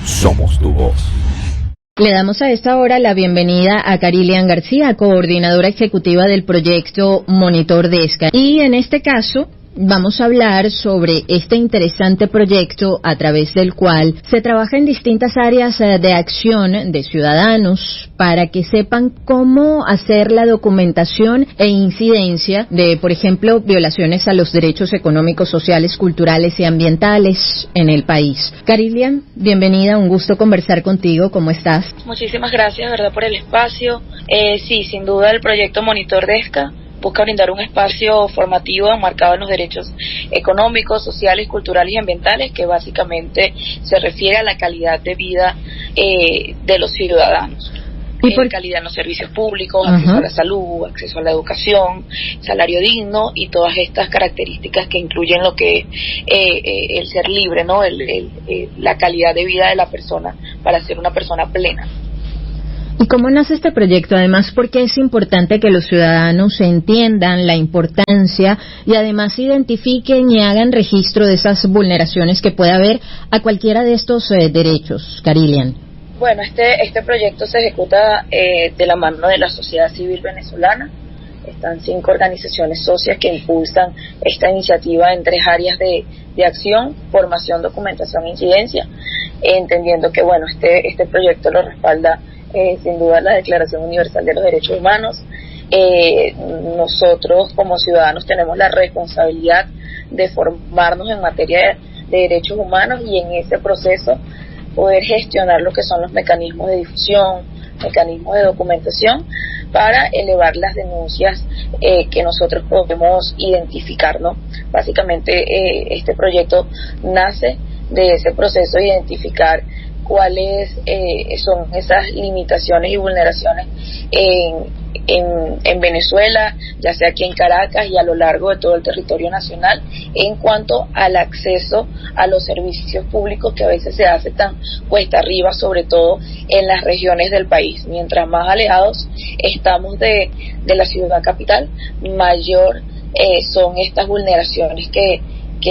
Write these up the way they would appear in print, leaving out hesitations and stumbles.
Somos tu voz. Le damos a esta hora la bienvenida a Carilian García, coordinadora ejecutiva del proyecto Monitor Desca. Y en este caso vamos a hablar sobre este interesante proyecto a través del cual se trabaja en distintas áreas de acción de ciudadanos para que sepan cómo hacer la documentación e incidencia de, por ejemplo, violaciones a los derechos económicos, sociales, culturales y ambientales en el país. Carilian, bienvenida, un gusto conversar contigo. ¿Cómo estás? Muchísimas gracias, ¿verdad?, por el espacio. Sí, sin duda el proyecto Monitor Desca busca brindar un espacio formativo enmarcado en los derechos económicos, sociales, culturales y ambientales, que básicamente se refiere a la calidad de vida de los ciudadanos. Calidad en los servicios públicos, acceso a la salud, acceso a la educación, salario digno y todas estas características que incluyen lo que el ser libre, ¿no? La calidad de vida de la persona para ser una persona plena. ¿Y cómo nace este proyecto? Además, porque es importante que los ciudadanos entiendan la importancia y además identifiquen y hagan registro de esas vulneraciones que puede haber a cualquiera de estos derechos, Carilian. Bueno, este proyecto se ejecuta de la mano de la sociedad civil venezolana. Están 5 organizaciones socias que impulsan esta iniciativa en 3 áreas de acción: formación, documentación e incidencia, entendiendo que bueno, este proyecto lo respalda sin duda la Declaración Universal de los Derechos Humanos. Nosotros como ciudadanos tenemos la responsabilidad de formarnos en materia de derechos humanos y en ese proceso poder gestionar lo que son los mecanismos de difusión, mecanismos de documentación para elevar las denuncias que nosotros podemos identificar, ¿no? Básicamente este proyecto nace de ese proceso de identificar cuáles son esas limitaciones y vulneraciones en Venezuela, ya sea aquí en Caracas y a lo largo de todo el territorio nacional, en cuanto al acceso a los servicios públicos que a veces se hace tan cuesta arriba, sobre todo en las regiones del país. Mientras más alejados estamos de la ciudad capital, mayor son estas vulneraciones que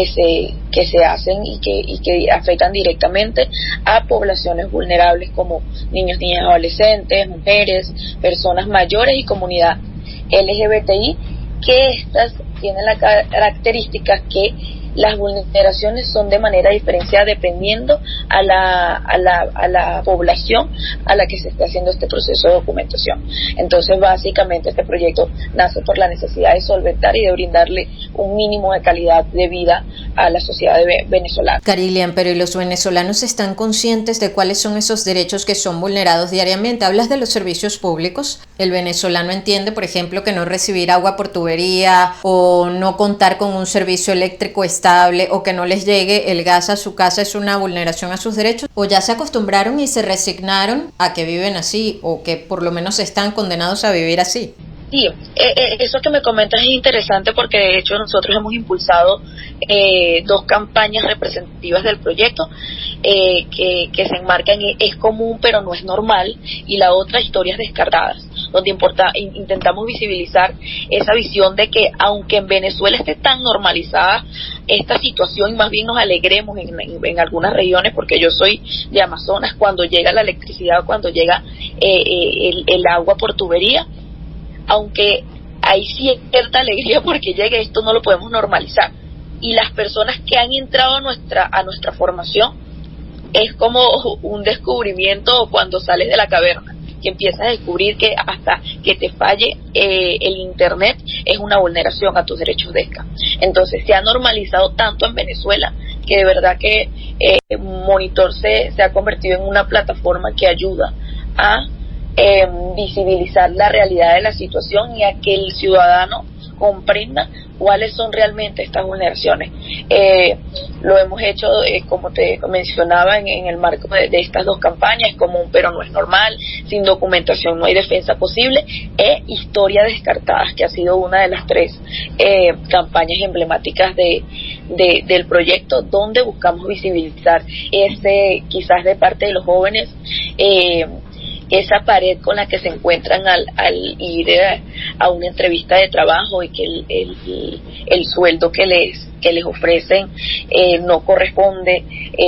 se hacen y que afectan directamente a poblaciones vulnerables como niños, niñas, adolescentes, mujeres, personas mayores y comunidad LGBTI, que estas tienen la característica que las vulneraciones son de manera diferenciada dependiendo a la población a la que se está haciendo este proceso de documentación. Entonces, básicamente este proyecto nace por la necesidad de solventar y de brindarle un mínimo de calidad de vida a la sociedad venezolana. Carilian, pero ¿y los venezolanos están conscientes de cuáles son esos derechos que son vulnerados diariamente? Hablas de los servicios públicos. El venezolano entiende, por ejemplo, que no recibir agua por tubería o no contar con un servicio eléctrico estable o que no les llegue el gas a su casa es una vulneración a sus derechos, o ya se acostumbraron y se resignaron a que viven así o que por lo menos están condenados a vivir así. Sí, eso que me comentas es interesante porque de hecho nosotros hemos impulsado 2 campañas representativas del proyecto que se enmarcan en Es común pero no es normal, y la otra Historias descartadas, donde intentamos visibilizar esa visión de que aunque en Venezuela esté tan normalizada esta situación y más bien nos alegremos en algunas regiones, porque yo soy de Amazonas, cuando llega la electricidad, cuando llega el agua por tubería, aunque hay cierta alegría porque llegue, esto no lo podemos normalizar. Y las personas que han entrado a nuestra formación, es como un descubrimiento cuando sales de la caverna, que empiezas a descubrir que hasta que te falle el internet es una vulneración a tus derechos DESCA. Entonces se ha normalizado tanto en Venezuela que de verdad que Monitor se ha convertido en una plataforma que ayuda a visibilizar la realidad de la situación y a que el ciudadano comprenda cuáles son realmente estas vulneraciones. Lo hemos hecho, como te mencionaba, en el marco de estas 2 campañas: Es común pero no es normal, Sin documentación no hay defensa posible, Historias descartadas, que ha sido una de las 3 campañas emblemáticas del proyecto, donde buscamos visibilizar quizás de parte de los jóvenes, esa pared con la que se encuentran al ir a una entrevista de trabajo, y que el sueldo que les ofrecen no corresponde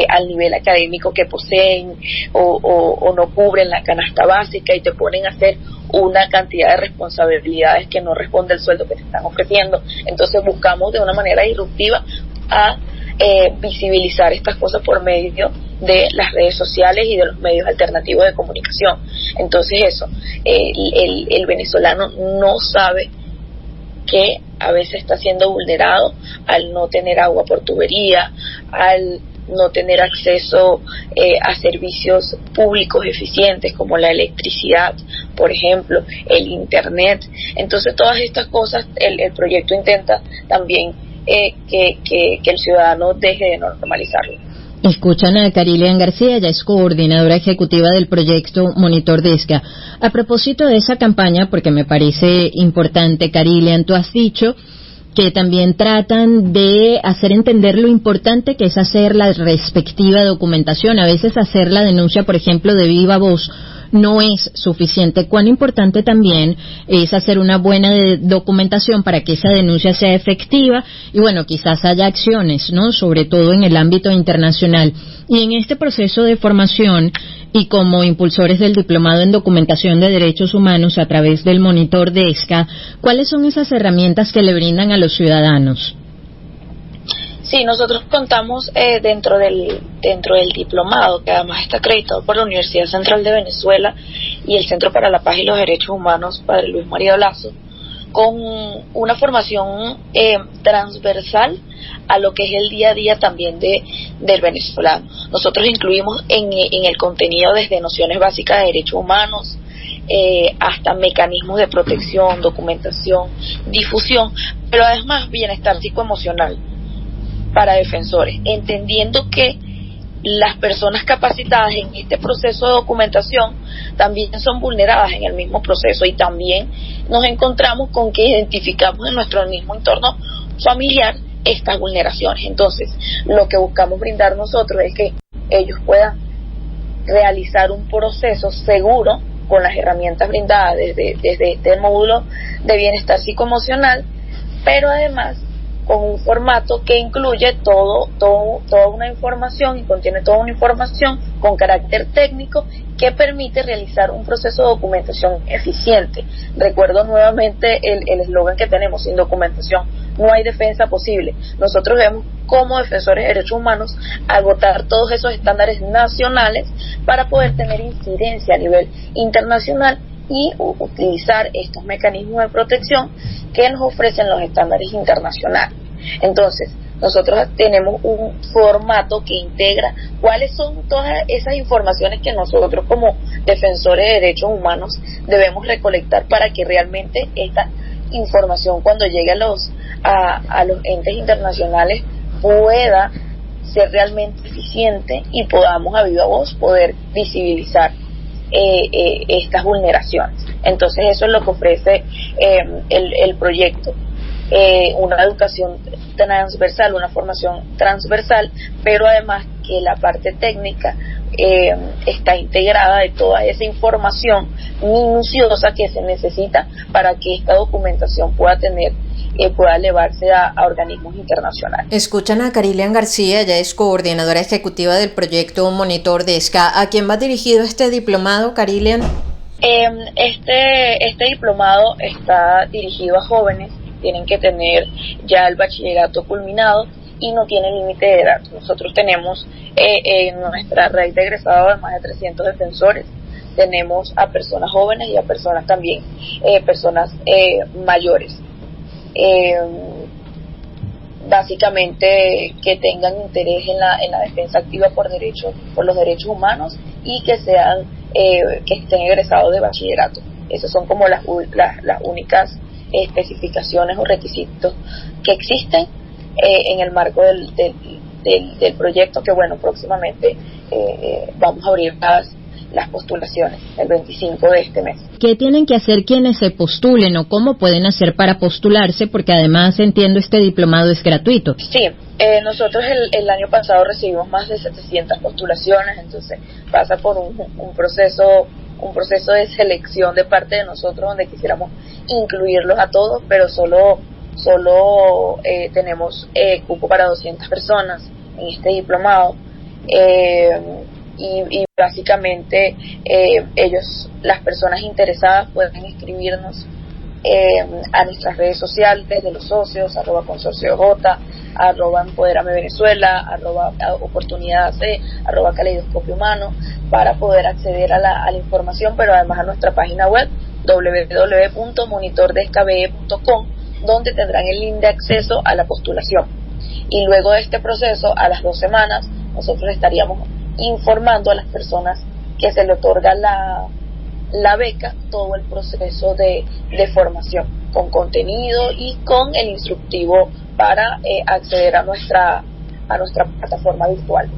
al nivel académico que poseen, o no cubren la canasta básica, y te ponen a hacer una cantidad de responsabilidades que no responde al sueldo que te están ofreciendo. Entonces buscamos de una manera disruptiva a visibilizar estas cosas por medio de las redes sociales y de los medios alternativos de comunicación. Entonces eso, el venezolano no sabe que a veces está siendo vulnerado al no tener agua por tubería, al no tener acceso a servicios públicos eficientes como la electricidad, por ejemplo, el internet. Entonces todas estas cosas el proyecto intenta también que el ciudadano deje de normalizarlo. Escuchan a Carilian García, ella es coordinadora ejecutiva del proyecto Monitor Desca. A propósito de esa campaña, porque me parece importante, Carilian, tú has dicho que también tratan de hacer entender lo importante que es hacer la respectiva documentación. A veces hacer la denuncia, por ejemplo, de viva voz no es suficiente. Cuán importante también es hacer una buena documentación para que esa denuncia sea efectiva y bueno, quizás haya acciones, ¿no? Sobre todo en el ámbito internacional. Y en este proceso de formación y como impulsores del diplomado en documentación de derechos humanos a través del Monitor Desca, ¿cuáles son esas herramientas que le brindan a los ciudadanos? Sí, nosotros contamos dentro del diplomado, que además está acreditado por la Universidad Central de Venezuela y el Centro para la Paz y los Derechos Humanos, Padre Luis María Lazo, con una formación transversal a lo que es el día a día también del venezolano. Nosotros incluimos en el contenido desde nociones básicas de derechos humanos, hasta mecanismos de protección, documentación, difusión, pero además bienestar psicoemocional para defensores, entendiendo que las personas capacitadas en este proceso de documentación también son vulneradas en el mismo proceso, y también nos encontramos con que identificamos en nuestro mismo entorno familiar estas vulneraciones. Entonces, lo que buscamos brindar nosotros es que ellos puedan realizar un proceso seguro con las herramientas brindadas desde este módulo de bienestar psicoemocional, pero además con un formato que incluye toda una información, y contiene toda una información con carácter técnico que permite realizar un proceso de documentación eficiente. Recuerdo nuevamente el eslogan que tenemos: sin documentación no hay defensa posible. Nosotros debemos, como defensores de derechos humanos, agotar todos esos estándares nacionales para poder tener incidencia a nivel internacional y utilizar estos mecanismos de protección que nos ofrecen los estándares internacionales. Entonces, nosotros tenemos un formato que integra cuáles son todas esas informaciones que nosotros como defensores de derechos humanos debemos recolectar para que realmente esta información, cuando llegue a los entes internacionales, pueda ser realmente eficiente y podamos a viva voz poder visibilizar estas vulneraciones. Entonces eso es lo que ofrece el proyecto, una educación transversal, una formación transversal, pero además que la parte técnica está integrada de toda esa información minuciosa que se necesita para que esta documentación pueda elevarse a organismos internacionales. Escuchan a Carilian García, ella es coordinadora ejecutiva del proyecto Monitor Desca. ¿A quién va dirigido este diplomado, Carilian? Este diplomado está dirigido a jóvenes, tienen que tener ya el bachillerato culminado y no tiene límite de edad. Nosotros tenemos en nuestra red de egresados de más de 300 defensores. Tenemos a personas jóvenes y a personas también, personas mayores. Básicamente que tengan interés en la defensa activa por los derechos humanos y que estén egresados de bachillerato. Esas son como las únicas especificaciones o requisitos que existen en el marco del proyecto, que bueno, próximamente vamos a abrir las postulaciones el 25 de este mes. ¿Qué tienen que hacer quienes se postulen o cómo pueden hacer para postularse? Porque además entiendo este diplomado es gratuito. Sí, nosotros el año pasado recibimos más de 700 postulaciones, entonces pasa por un proceso un proceso de selección de parte de nosotros donde quisiéramos incluirlos a todos, pero solo tenemos cupo para 200 personas en este diplomado. Y básicamente las personas interesadas pueden escribirnos a nuestras redes sociales de los socios, @consorcioj, @empoderame Venezuela, @oportunidad AC, @caleidoscopio humano, para poder acceder a la información, pero además a nuestra página web www.monitordescabe.com, donde tendrán el link de acceso a la postulación. Y luego de este proceso, a las 2 semanas, nosotros estaríamos informando a las personas que se le otorga la beca todo el proceso de formación, con contenido y con el instructivo para acceder a nuestra plataforma virtual.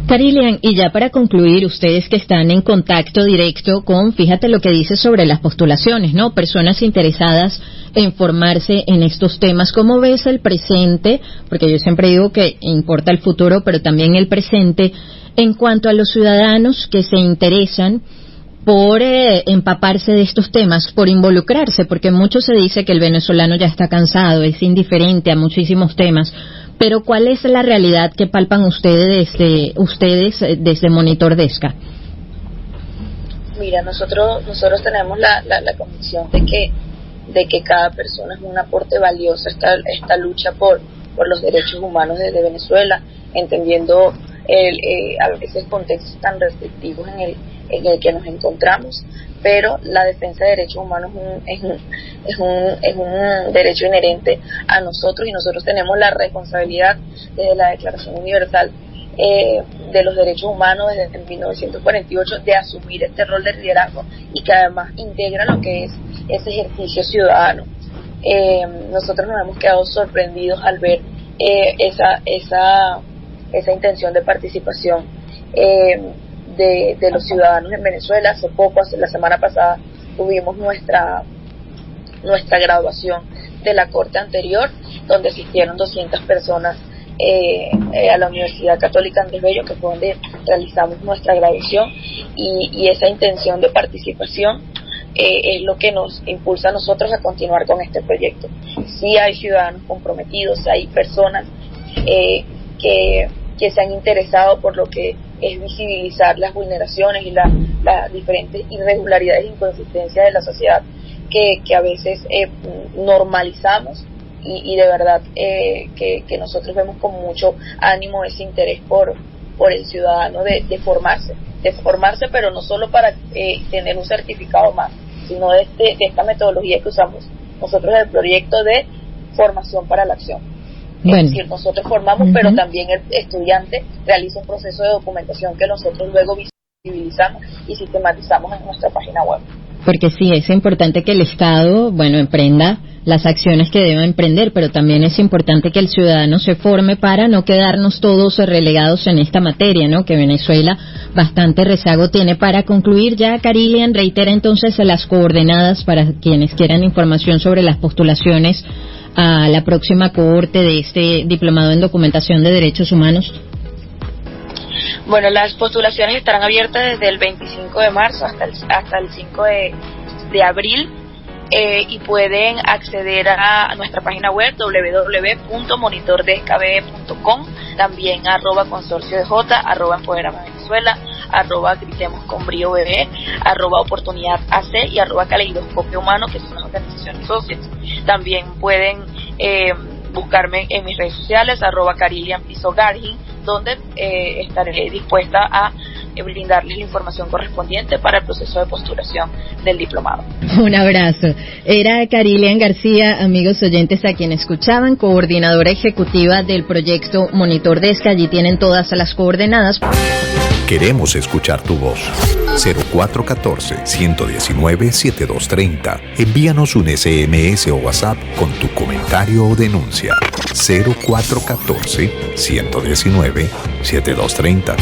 Karilian, y ya para concluir, ustedes que están en contacto directo con, fíjate lo que dice sobre las postulaciones, ¿no? Personas interesadas en formarse en estos temas. ¿Cómo ves el presente? Porque yo siempre digo que importa el futuro, pero también el presente, en cuanto a los ciudadanos que se interesan por empaparse de estos temas, por involucrarse, porque mucho se dice que el venezolano ya está cansado, es indiferente a muchísimos temas, pero ¿cuál es la realidad que palpan ustedes desde Monitor Desca? Mira, nosotros tenemos la convicción de que cada persona es un aporte valioso esta lucha por los derechos humanos desde Venezuela, entendiendo a veces contextos tan restrictivos en el que nos encontramos, pero la defensa de derechos humanos es un derecho inherente a nosotros, y nosotros tenemos la responsabilidad desde la Declaración Universal de los Derechos Humanos desde 1948 de asumir este rol de liderazgo, y que además integra lo que es ese ejercicio ciudadano. Nosotros nos hemos quedado sorprendidos al ver esa intención de participación de los ciudadanos en Venezuela. La semana pasada tuvimos nuestra graduación de la corte anterior, donde asistieron 200 personas a la Universidad Católica Andrés Bello, que fue donde realizamos nuestra graduación, y esa intención de participación es lo que nos impulsa a nosotros a continuar con este proyecto. Sí hay ciudadanos comprometidos, hay personas que se han interesado por lo que es visibilizar las vulneraciones y las diferentes irregularidades e inconsistencias de la sociedad que a veces normalizamos, y de verdad que nosotros vemos con mucho ánimo ese interés por el ciudadano de formarse, pero no solo para tener un certificado más, sino de esta metodología que usamos nosotros del proyecto de formación para la acción. Bueno. Es decir, nosotros formamos, pero también el estudiante realiza un proceso de documentación que nosotros luego visibilizamos y sistematizamos en nuestra página web. Porque sí, es importante que el Estado, emprenda las acciones que deba emprender, pero también es importante que el ciudadano se forme para no quedarnos todos relegados en esta materia, ¿no? Que Venezuela bastante rezago tiene. Para concluir ya, Karilian, reitera entonces las coordenadas para quienes quieran información sobre las postulaciones a la próxima cohorte de este diplomado en documentación de derechos humanos. Bueno, las postulaciones estarán abiertas desde el 25 de marzo hasta el 5 de abril, y pueden acceder a nuestra página web www.monitordescabe.com, también @consorcioj, @empoderame Venezuela, @gritemos-con-brío-bebé, @oportunidad AC y @caleidoscopio humano, que son las organizaciones socias. También pueden buscarme en mis redes sociales, @karilian_gargin, donde estaré dispuesta a brindarles la información correspondiente para el proceso de postulación del diplomado. Un abrazo. Era Karilian García, amigos oyentes a quien escuchaban, coordinadora ejecutiva del proyecto Monitor Desca. Allí tienen todas las coordenadas. Queremos escuchar tu voz. 0414-119-7230. Envíanos un SMS o WhatsApp con tu comentario o denuncia. 0414-119-7230.